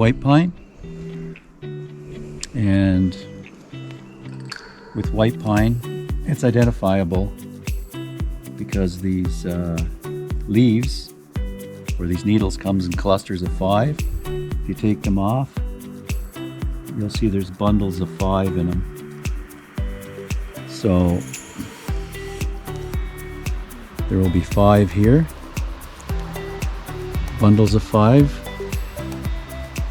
white pine. And with white pine, it's identifiable because these leaves or these needles comes in clusters of 5. If you take them off, you'll see there's bundles of 5 in them. So there will be 5 here, bundles of 5,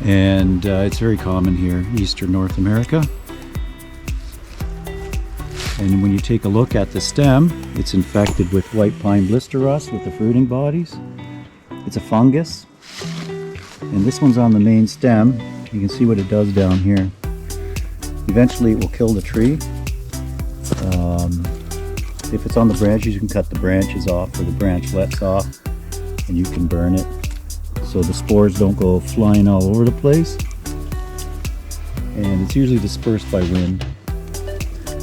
and it's very common here, Eastern North America. And when you take a look at the stem, it's infected with white pine blister rust with the fruiting bodies. It's a fungus, and this one's on the main stem. You can see what it does down here. Eventually it will kill the tree. If it's on the branches, you can cut the branches off or the branchlets off, and you can burn it so the spores don't go flying all over the place. And it's usually dispersed by wind.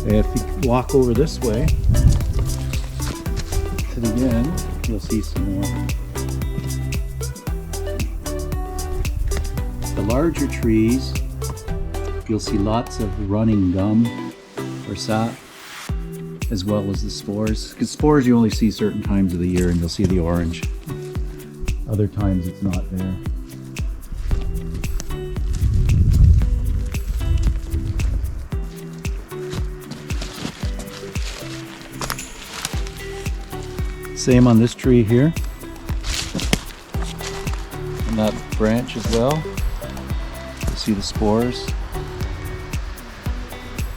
If you walk over this way to the end, you'll see some more. The larger trees, you'll see lots of running gum or sap, as well as the spores. Because spores you only see certain times of the year, and you'll see the orange. Other times it's not there. Same on this tree here, and that branch as well. You see the spores,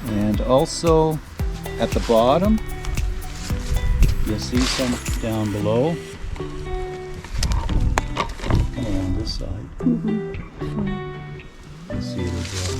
and also at the bottom you'll see some down below. Come around this side. You'll see it as well.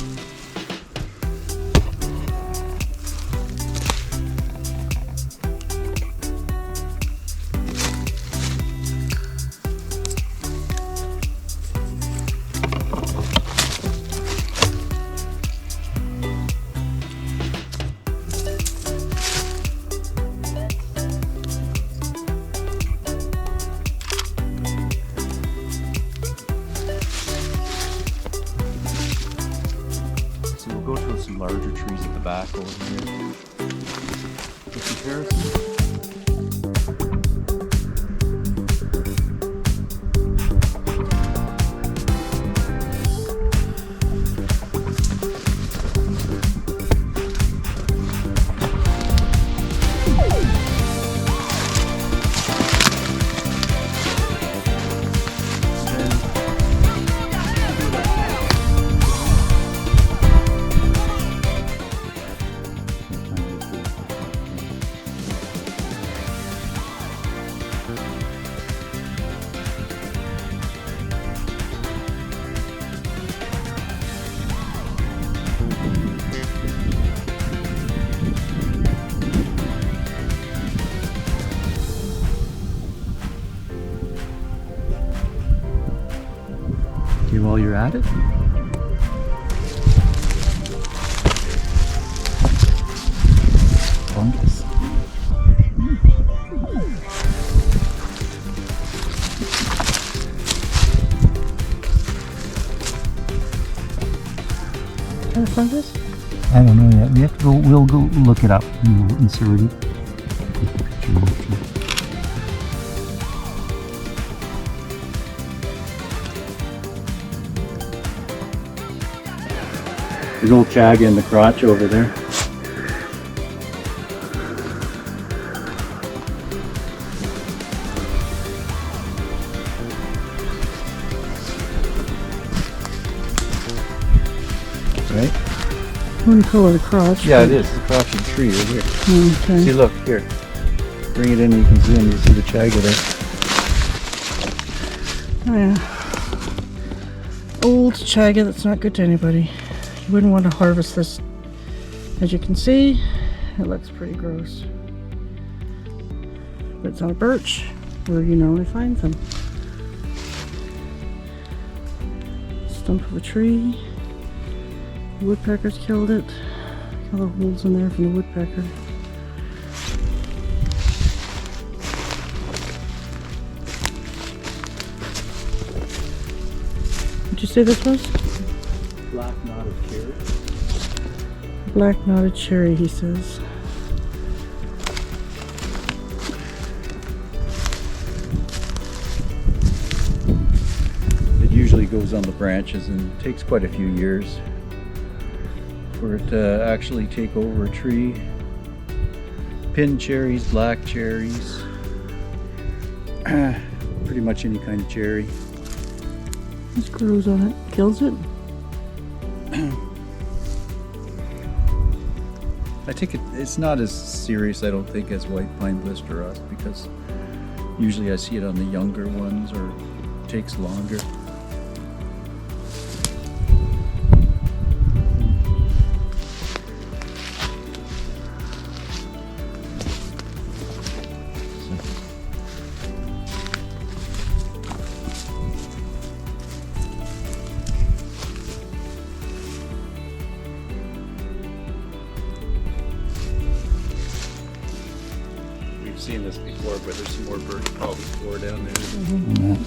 We'll go to some larger trees at the back over here for comparison. Okay, while you're at it, fungus. What kind of fungus? I don't know yet. We have to go. We'll go look it up and we'll insert it. There's old chaga in the crotch over there. Right? What do you call it, a crotch? Yeah, it is. The crotch of the tree right here. Okay. See, look, here. Bring it in and you can zoom. You see the chaga there. Oh yeah. Old chaga that's not good to anybody. You wouldn't want to harvest this. As you can see, it looks pretty gross. But it's on a birch, where you normally find them. Stump of a tree. The woodpeckers killed it. All the holes in there from the woodpecker. What'd you say this was? Black knotted cherry. Black knotted cherry, he says. It usually goes on the branches and takes quite a few years for it to actually take over a tree. Pin cherries, black cherries, pretty much any kind of cherry. This grows on it, kills it. I think it's not as serious, I don't think, as white pine blister rust, because usually I see it on the younger ones, or it takes longer. We've seen this before, but there's some more birch probably floor down there. Mm-hmm.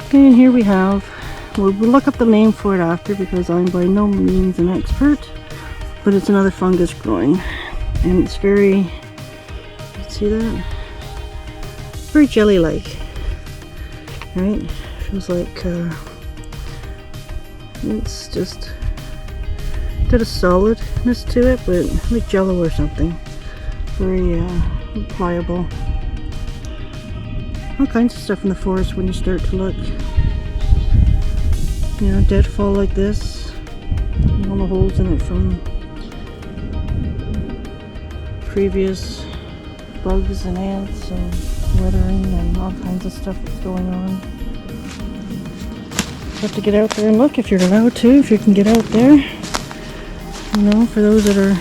Okay, and here we have, we'll look up the name for it after because I'm by no means an expert, but it's another fungus growing, and it's very, see that? Very jelly-like, right? Feels like it's just got a solidness to it, but like jello or something. Very pliable. All kinds of stuff in the forest when you start to look. You know, deadfall like this. All the holes in it from previous bugs and ants and weathering and all kinds of stuff that's going on. You have to get out there and look if you're allowed to, if you can get out there. You know, for those that are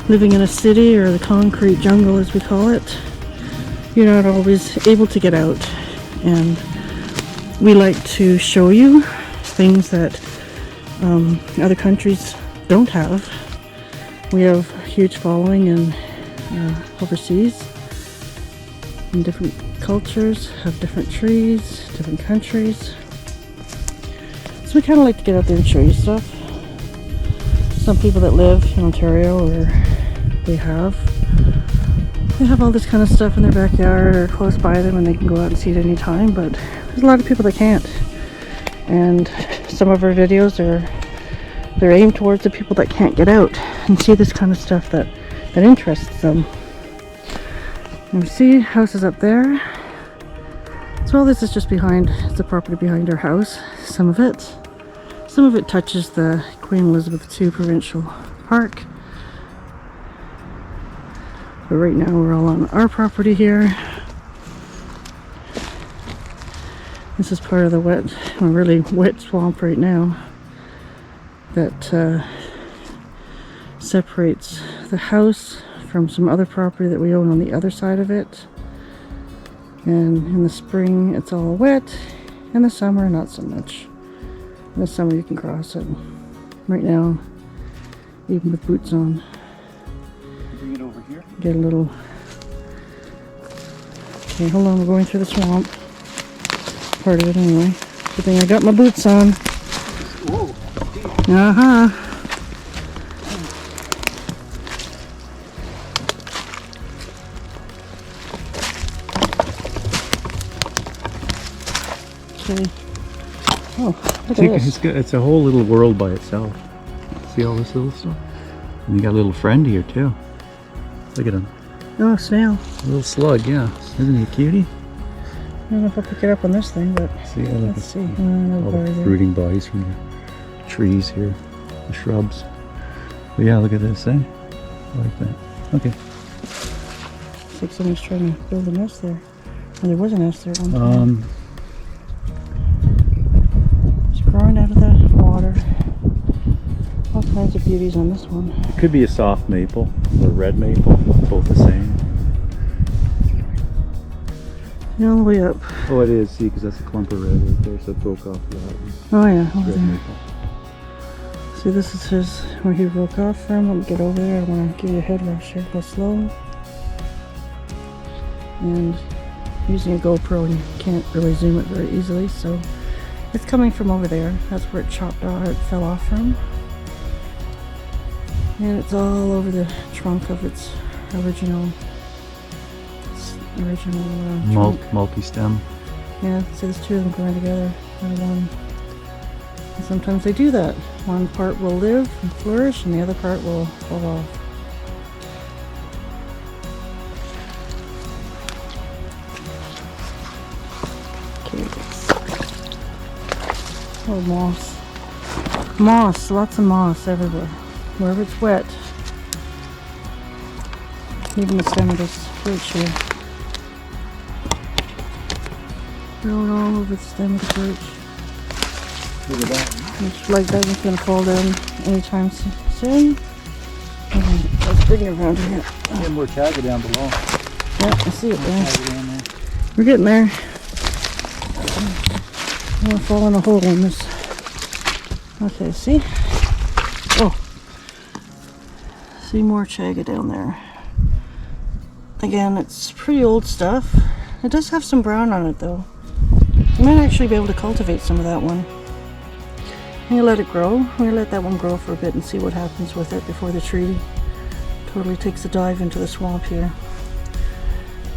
living in a city or the concrete jungle as we call it, you're not always able to get out, and we like to show you things that other countries don't have. We have a huge following in overseas, in different cultures, have different trees, different countries. So we kind of like to get out there and show you stuff. Some people that live in Ontario, or they have all this kind of stuff in their backyard or close by them, and they can go out and see it any time, but there's a lot of people that can't. And some of our videos they're aimed towards the people that can't get out and see this kind of stuff that interests them. And we see houses up there. So all this is just behind, it's the property behind our house, some of it. Some of it touches the Queen Elizabeth II Provincial Park. But right now we're all on our property here. This is part of the really wet swamp right now that separates the house from some other property that we own on the other side of it. And in the spring it's all wet, in the summer not so much. In the summer you can cross it. Right now, even with boots on. Bring it over here. Get a little... Okay, hold on, we're going through the swamp. Part of it anyway. Good thing I got my boots on. Whoa. Uh-huh. Okay. Oh, look at this. It's a whole little world by itself. See all this little stuff? And you got a little friend here too. Look at him. Oh, snail. A little slug, yeah. Isn't he a cutie? don't know if I'll pick it up on this thing, but See, let's see. all the fruiting bodies from the trees here, the shrubs. But yeah, look at this, eh? I like that. Okay. Looks like someone's trying to build a nest there. Well, there was a nest there at one time. It's growing out of the water. All kinds of beauties on this one. It could be a soft maple or red maple, both the same. And all the way up. Oh, it is. See, because that's a clump of red right there, so it broke off that. Oh yeah, over Red there. maple. See, this is his, where he broke off from. Let me get over there. I want to give you a head rush here. Go slow. And using a GoPro, you can't really zoom it very easily, so it's coming from over there. That's where it chopped off, it fell off from. And it's all over the trunk of its original trunk. Multi-stem. Yeah, so there's two of them growing together, not one. And sometimes they do that. One part will live and flourish, and the other part will fall off. Okay. Oh, moss. Moss, lots of moss everywhere. Wherever it's wet. Even the stem of this birch here. Growing all over the stem of the birch. Look at that. Looks like that one's going to fall down anytime soon. Let's bring it around here. And more chaga down below. Yeah, I see it there. Chaga down there. We're getting there. I'm going to fall in a hole in this. Okay, see? Oh. See more chaga down there. Again, it's pretty old stuff. It does have some brown on it though. I might actually be able to cultivate some of that one. I'm going to let it grow. I'm going to let that one grow for a bit and see what happens with it before the tree totally takes a dive into the swamp here.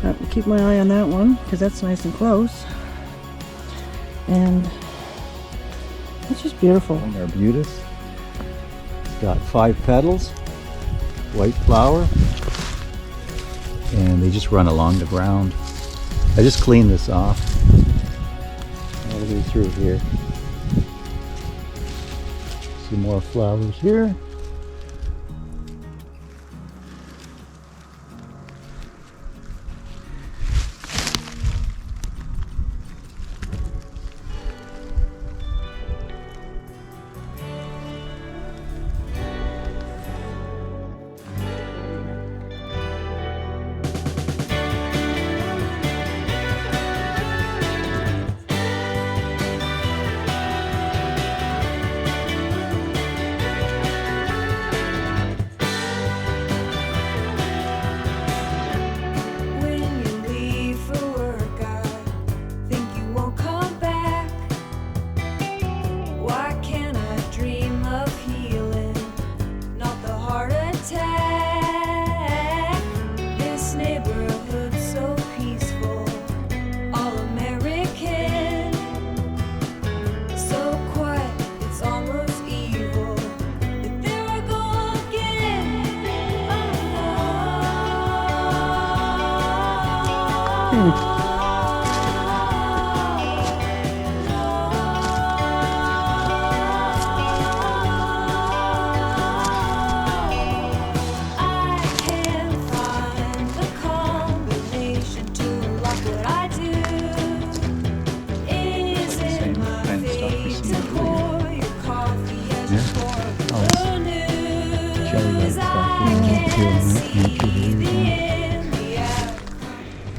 But I'll keep my eye on that one because that's nice and close. And it's just beautiful. And arbutus. It's got 5 petals, white flower, and they just run along the ground. I just cleaned this off all the way through here. See more flowers here.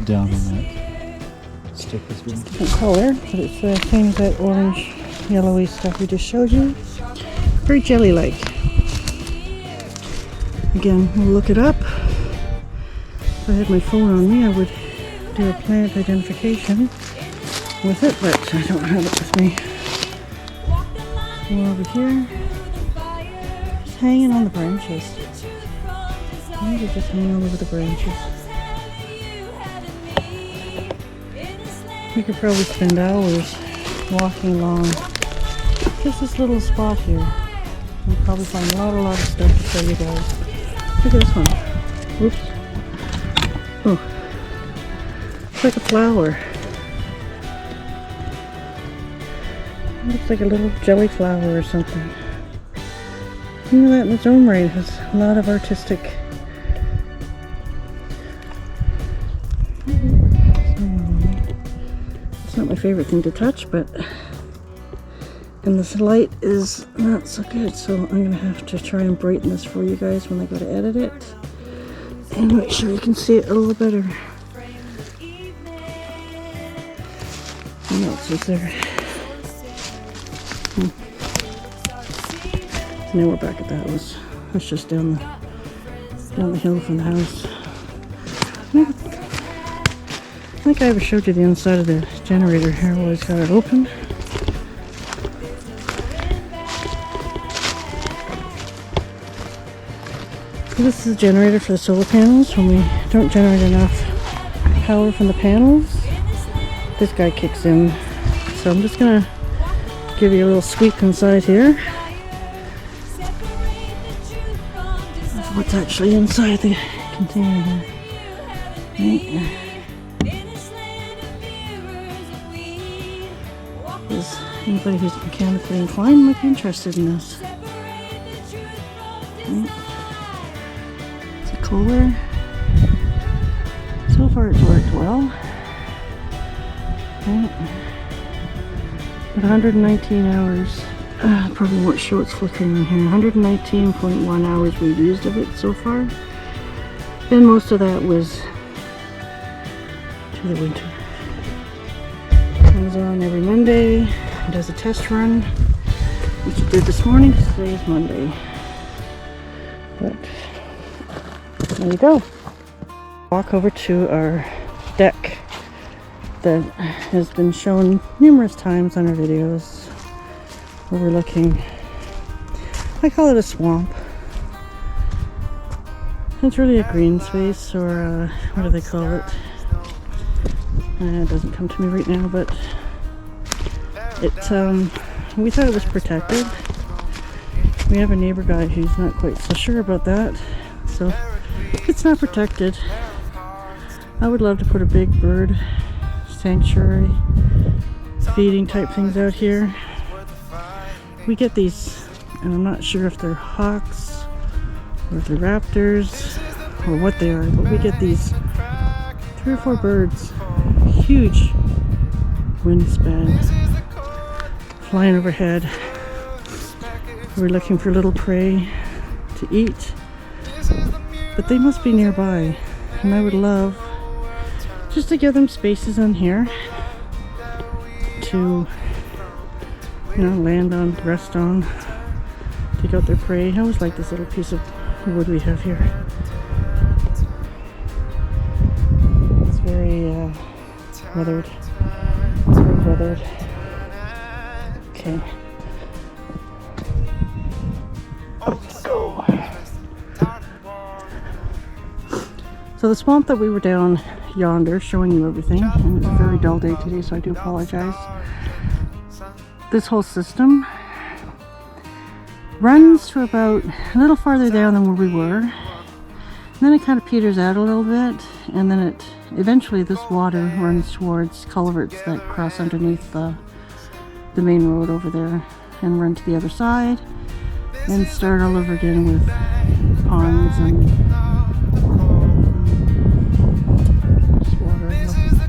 Down on that stick as well. Different color, but it's the same as that orange, yellowy stuff we just showed you. Very jelly-like. Again, we'll look it up. If I had my phone on me, I would do a plant identification with it, but I don't have it with me. More over here. Just hanging on the branches. Maybe just hanging all over the branches. We could probably spend hours walking along just this little spot here. We'll probably find a lot of stuff to show you guys. Look at this one. Oops. Oh. It's like a flower. Looks like a little jelly flower or something. You know, that in its own right has a lot of artistic. It's not my favorite thing to touch, but and this light is not so good, so I'm gonna have to try and brighten this for you guys when I go to edit it and make sure you can see it a little better. What else is there? Now we're back at the house. That's just down the hill from the house. I think I ever showed you the inside of the generator here. I've always got it open. This is a generator for the solar panels. When we don't generate enough power from the panels, this guy kicks in. So I'm just gonna give you a little sweep inside here. What's actually inside the container here. Right. Because anybody who's mechanically inclined might be interested in this. Right. It's a Kohler. So far it's worked well. Right. But 119 hours. Probably won't show it's flickering in here. 119.1 hours we've used of it so far. And most of that was to the winter. Comes on every Monday. It does a test run, which it did this morning because today is Monday. But there you go. Walk over to our deck that has been shown numerous times on our videos. Overlooking, I call it a swamp. It's really a green space, or what do they call it? It doesn't come to me right now, but it we thought it was protected. We have a neighbor guy who's not quite so sure about that, so it's not protected. I would love to put a big bird sanctuary, feeding type things out here. We get these, and I'm not sure if they're hawks or if they're raptors or what they are, but we get these 3 or 4 birds, huge wingspan, flying overhead. We're looking for little prey to eat, but they must be nearby, and I would love just to give them spaces on here to, you know, land on, rest on, take out their prey. I always like this little piece of wood we have here. It's very weathered. It's very weathered. Okay. Let's go. So the swamp that we were down yonder, showing you everything, and it's a very dull day today, so I do apologize. This whole system runs to about a little farther down than where we were. And then it kind of peters out a little bit, and then it eventually this water runs towards culverts that cross underneath the main road over there and run to the other side and start all over again with ponds and just water,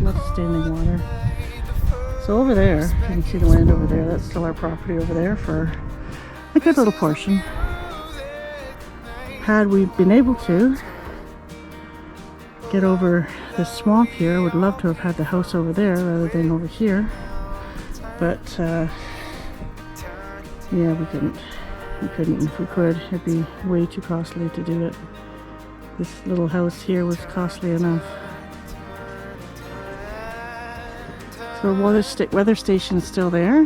lots of standing water. So over there, you can see the land over there, that's still our property over there for a good little portion. Had we been able to get over the swamp here, I would love to have had the house over there rather than over here. But yeah, we couldn't. If we could, it'd be way too costly to do it. This little house here was costly enough. So weather station's still there.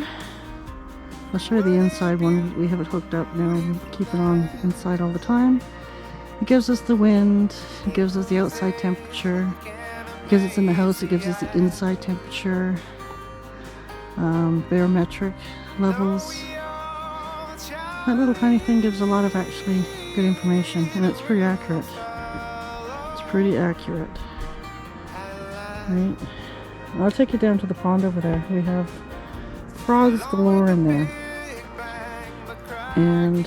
I'll show you the inside one. We have it hooked up now. We keep it on inside all the time. It gives us the wind. It gives us the outside temperature. Because it's in the house, it gives us the inside temperature. Barometric levels. That little tiny thing gives a lot of actually good information, and it's pretty accurate. It's pretty accurate. Right? I'll take you down to the pond over there. We have frogs galore in there. And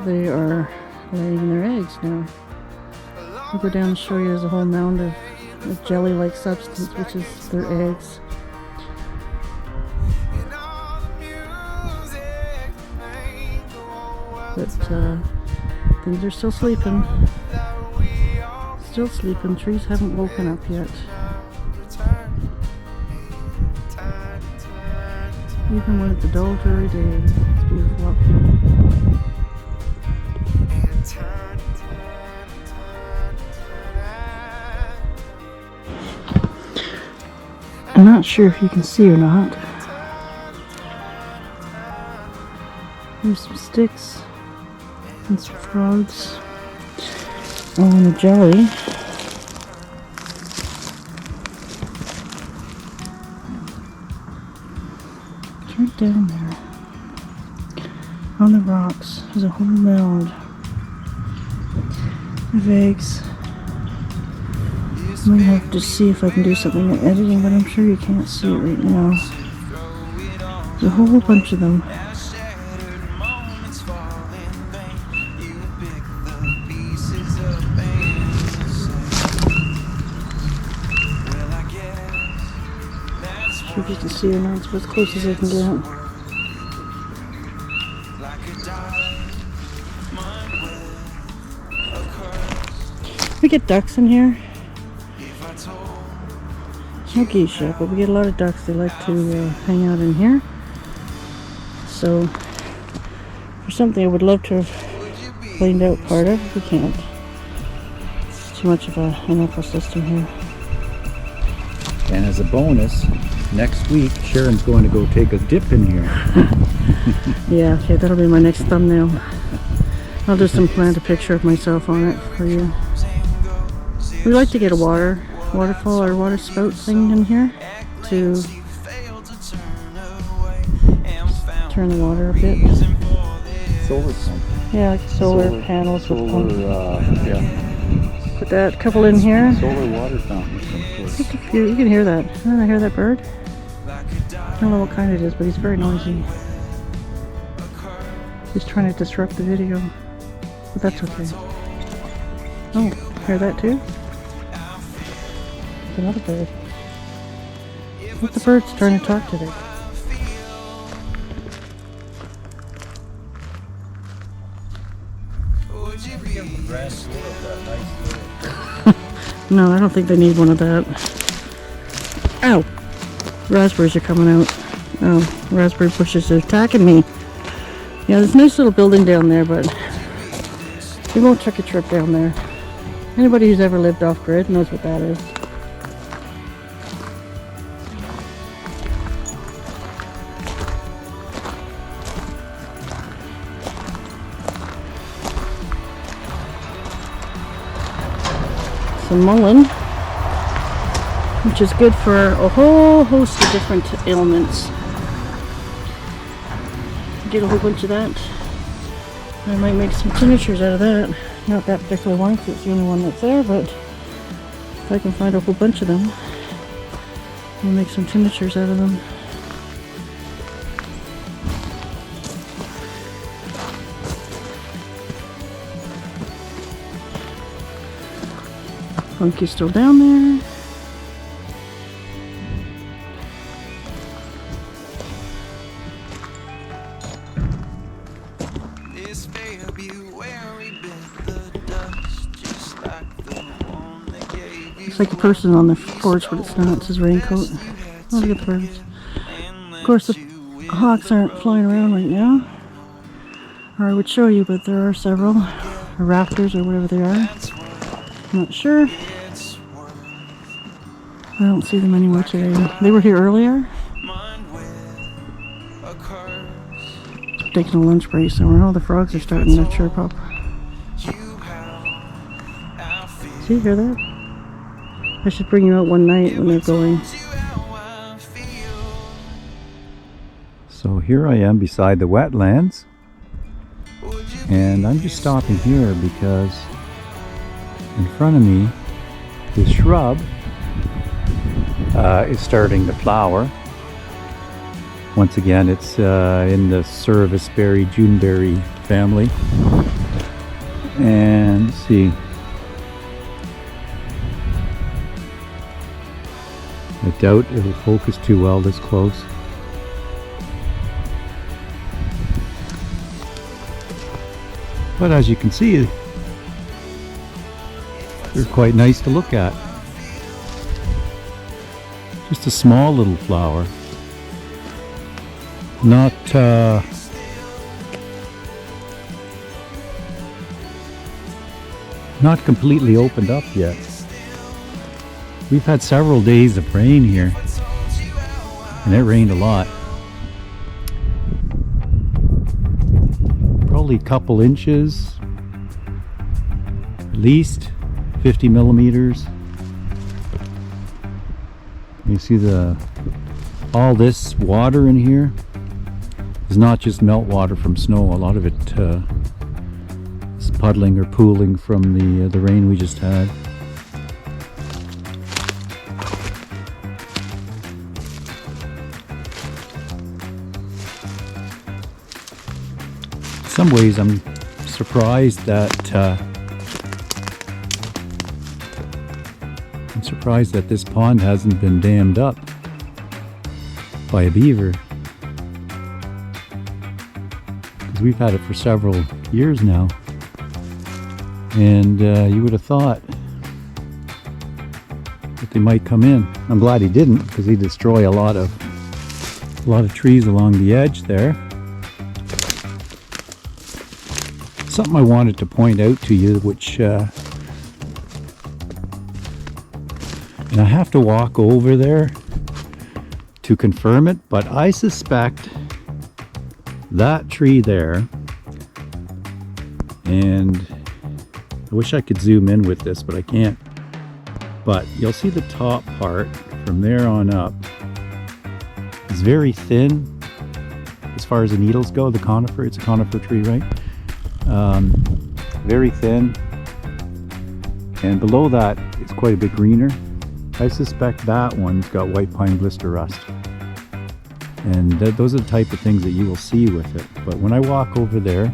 they are laying their eggs now. I'll go down and show you. There's a whole mound of jelly-like substance, which is their eggs. But things are still sleeping. Still sleeping. Trees haven't woken up yet. Even when it's a dull, dreary day, it's beautiful up here. I'm not sure if you can see or not. There's some sticks and some frogs. Oh, and a jelly. It's right down there. On the rocks, there's a whole mound of eggs. I might have to see if I can do something in editing, but I'm sure you can't see it right now. There's a whole bunch of them. Not sure if you can see or not. It's as close as I can get. We get ducks in here. No geese yet, but we get a lot of ducks. They like to hang out in here. So, for something I would love to have cleaned out part of, we can't. It's too much of an ecosystem here. And as a bonus, next week Sharon's going to go take a dip in here. Yeah, okay, that'll be my next thumbnail. I'll just implant a picture of myself on it for you. We like to get a waterfall or water spout thing in here to turn the water a bit. Solar pump. Yeah, like solar panels with pump. Yeah. Put that couple in here. Solar water fountain of some sort. You can hear that. I hear that bird. I don't know what kind it is, but he's very noisy. He's trying to disrupt the video, but that's okay. Oh, hear that too? It's another bird. What the bird's trying to talk today? No, I don't think they need one of that. Ow! Raspberries are coming out. Oh, raspberry bushes are attacking me. Yeah, there's a nice little building down there, but we won't take a trip down there. Anybody who's ever lived off-grid knows what that is. Some mullein, which is good for a whole host of different ailments. Get a whole bunch of that. I might make some tinctures out of that. Not that particular one because it's the only one that's there, but if I can find a whole bunch of them, I'll make some tinctures out of them. Funky's still down there. Looks like a person on the porch, but it's not. It's his raincoat. Oh, look at the birds. Of course, the hawks aren't flying around right now. Or I would show you, but there are several. Or raptors, or whatever they are. I'm not sure. I don't see them anywhere today. They were here earlier. Taking a lunch break somewhere. All the frogs are starting to chirp up. See, you hear that? I should bring you out one night when they're going. So here I am beside the wetlands, and I'm just stopping here because in front of me this shrub is starting to flower, Once again, it's in the serviceberry, Juneberry family. And let's see. I doubt it'll focus too well this close. But as you can see, they're quite nice to look at. Just a small little flower. Not completely opened up yet. We've had several days of rain here, and it rained a lot. Probably a couple inches, at least 50 millimeters. You see all this water in here is not just meltwater from snow. A lot of it is puddling or pooling from the rain we just had. In some ways, I'm surprised that this pond hasn't been dammed up by a beaver, because we've had it for several years now, and you would have thought that they might come in. I'm glad he didn't, because he destroyed a lot of trees along the edge there. Something I wanted to point out to you, which and I have to walk over there to confirm it, but I suspect that tree there, and I wish I could zoom in with this, but I can't, but you'll see the top part from there on up is very thin as far as the needles go. The conifer, it's a conifer tree, right? Very thin, and below that it's quite a bit greener. I suspect that one's got white pine blister rust, and those are the type of things that you will see with it. But when I walk over there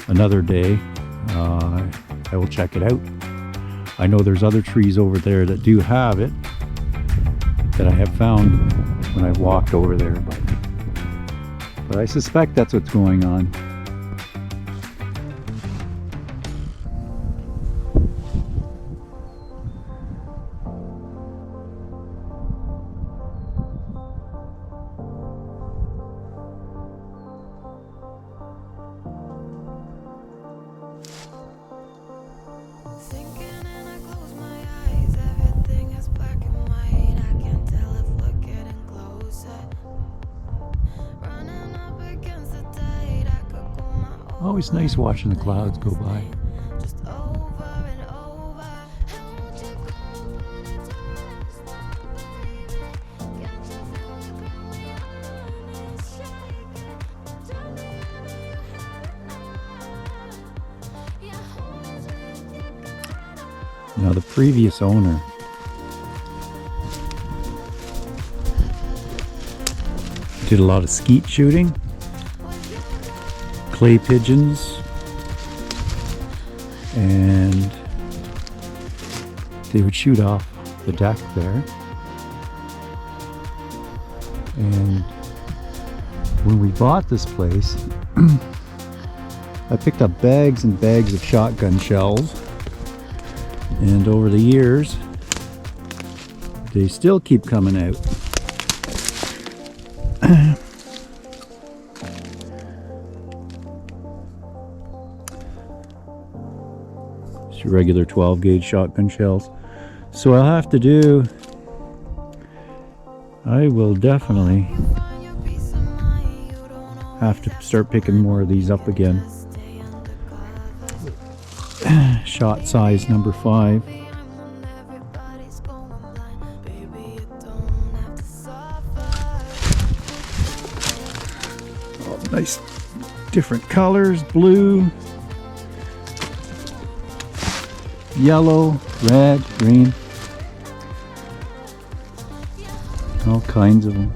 another day, I will check it out. I know there's other trees over there that do have it, that I have found when I've walked over there, but I suspect that's what's going on. Always nice watching the clouds go by. Now the previous owner did a lot of skeet shooting, clay pigeons, and they would shoot off the deck there. And when we bought this place, I picked up bags and bags of shotgun shells, and over the years they still keep coming out. Your regular 12 gauge shotgun shells. So I'll have to do, I will definitely have to start picking more of these up again. Shot size number 5. Oh, nice different colors, blue, yellow, red, green, all kinds of them.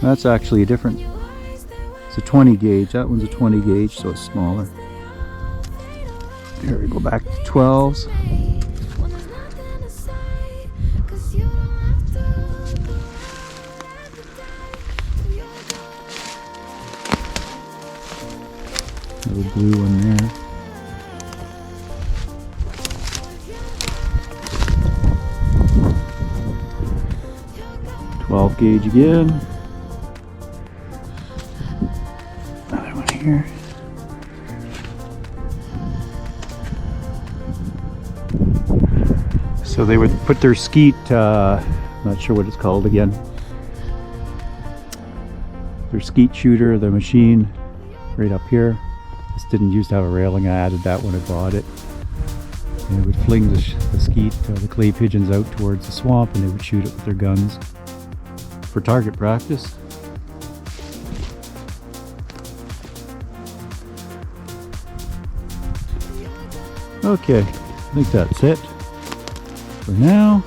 That's actually a different, it's a 20 gauge. That one's a 20 gauge, so it's smaller. Here we go back to 12s. Little blue one there. Gauge again. Another one here. So they would put their skeet, not sure what it's called again. Their skeet shooter, the machine, right up here. This didn't used to have a railing. I added that when I bought it. And they would fling the skeet, the clay pigeons out towards the swamp, and they would shoot it with their guns for target practice. Okay, I think that's it for now.